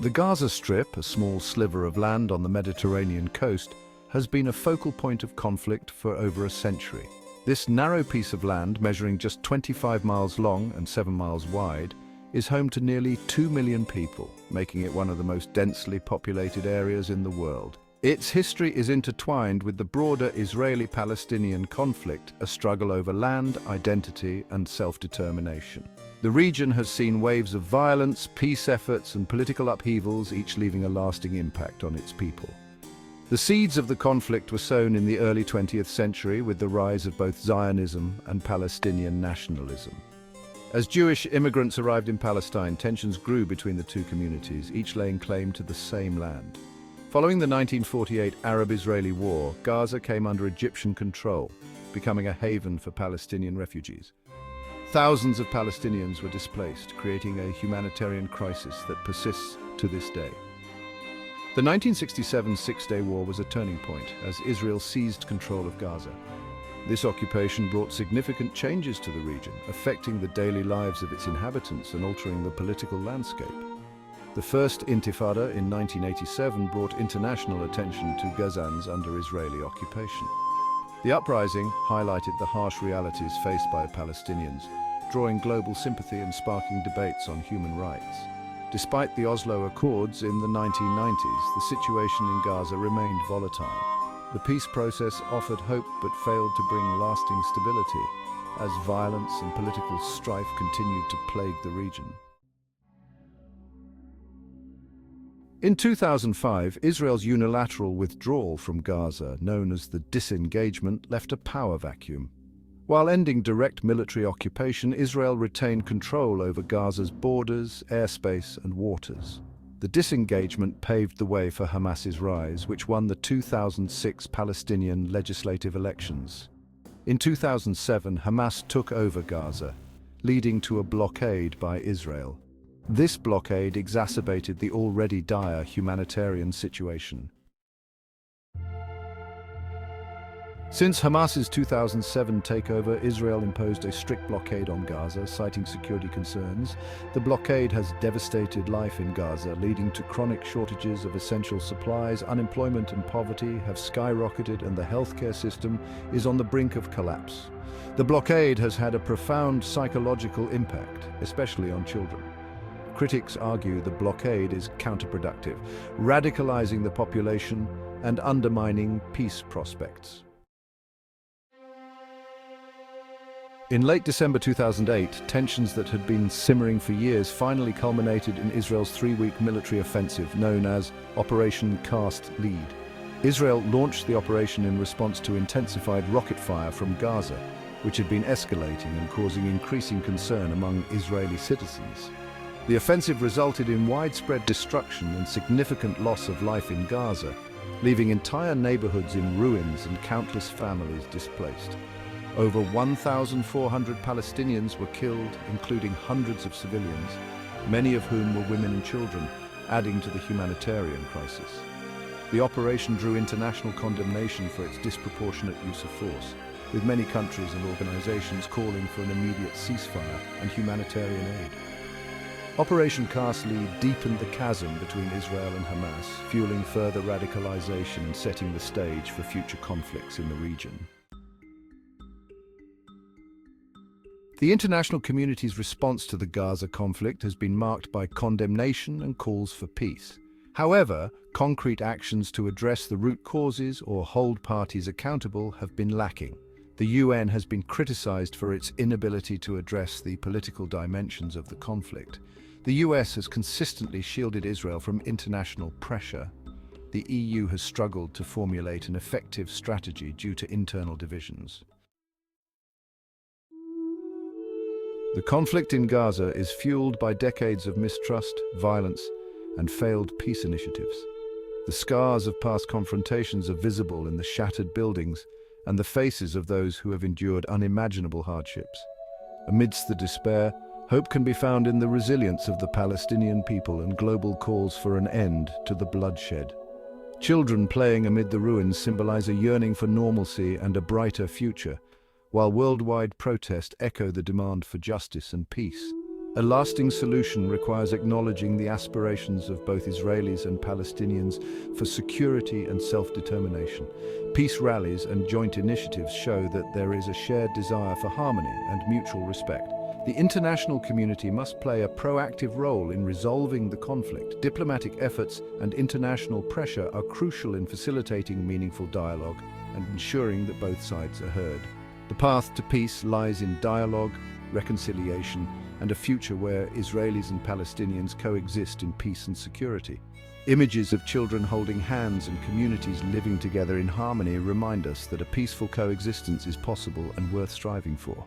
The Gaza Strip, a small sliver of land on the Mediterranean coast, has been a focal point of conflict for over a century. This narrow piece of land, measuring just 25 miles long and 7 miles wide, is home to nearly 2 million people, making it one of the most densely populated areas in the world. Its history is intertwined with the broader Israeli-Palestinian conflict, a struggle over land, identity, and self-determination. The region has seen waves of violence, peace efforts, and political upheavals, each leaving a lasting impact on its people. The seeds of the conflict were sown in the early 20th century with the rise of both Zionism and Palestinian nationalism. As Jewish immigrants arrived in Palestine, tensions grew between the two communities, each laying claim to the same land. Following the 1948 Arab-Israeli War, Gaza came under Egyptian control, becoming a haven for Palestinian refugees. Thousands of Palestinians were displaced, creating a humanitarian crisis that persists to this day. The 1967 Six-Day War was a turning point as Israel seized control of Gaza. This occupation brought significant changes to the region, affecting the daily lives of its inhabitants and altering the political landscape. The First Intifada in 1987 brought international attention to Gazans under Israeli occupation. The uprising highlighted the harsh realities faced by Palestinians, drawing global sympathy and sparking debates on human rights. Despite the Oslo Accords in the 1990s, the situation in Gaza remained volatile. The peace process offered hope but failed to bring lasting stability, as violence and political strife continued to plague the region. In 2005, Israel's unilateral withdrawal from Gaza, known as the disengagement, left a power vacuum. While ending direct military occupation, Israel retained control over Gaza's borders, airspace, and waters. The disengagement paved the way for Hamas's rise, which won the 2006 Palestinian legislative elections. In 2007, Hamas took over Gaza, leading to a blockade by Israel. This blockade exacerbated the already dire humanitarian situation. Since Hamas's 2007 takeover, Israel imposed a strict blockade on Gaza, citing security concerns. The blockade has devastated life in Gaza, leading to chronic shortages of essential supplies. Unemployment and poverty have skyrocketed, and the healthcare system is on the brink of collapse. The blockade has had a profound psychological impact, especially on children. Critics argue the blockade is counterproductive, radicalizing the population and undermining peace prospects. In late December 2008, tensions that had been simmering for years finally culminated in Israel's 3-week military offensive known as Operation Cast Lead. Israel launched the operation in response to intensified rocket fire from Gaza, which had been escalating and causing increasing concern among Israeli citizens. The offensive resulted in widespread destruction and significant loss of life in Gaza, leaving entire neighborhoods in ruins and countless families displaced. Over 1,400 Palestinians were killed, including hundreds of civilians, many of whom were women and children, adding to the humanitarian crisis. The operation drew international condemnation for its disproportionate use of force, with many countries and organizations calling for an immediate ceasefire and humanitarian aid. Operation Cast Lead deepened the chasm between Israel and Hamas, fueling further radicalization and setting the stage for future conflicts in the region. The international community's response to the Gaza conflict has been marked by condemnation and calls for peace. However, concrete actions to address the root causes or hold parties accountable have been lacking. The UN has been criticized for its inability to address the political dimensions of the conflict. The US has consistently shielded Israel from international pressure. The EU has struggled to formulate an effective strategy due to internal divisions. The conflict in Gaza is fueled by decades of mistrust, violence, and failed peace initiatives. The scars of past confrontations are visible in the shattered buildings and the faces of those who have endured unimaginable hardships. Amidst the despair, hope can be found in the resilience of the Palestinian people and global calls for an end to the bloodshed. Children playing amid the ruins symbolize a yearning for normalcy and a brighter future, while worldwide protests echo the demand for justice and peace. A lasting solution requires acknowledging the aspirations of both Israelis and Palestinians for security and self-determination. Peace rallies and joint initiatives show that there is a shared desire for harmony and mutual respect. The international community must play a proactive role in resolving the conflict. Diplomatic efforts and international pressure are crucial in facilitating meaningful dialogue and ensuring that both sides are heard. The path to peace lies in dialogue, reconciliation, and a future where Israelis and Palestinians coexist in peace and security. Images of children holding hands and communities living together in harmony remind us that a peaceful coexistence is possible and worth striving for.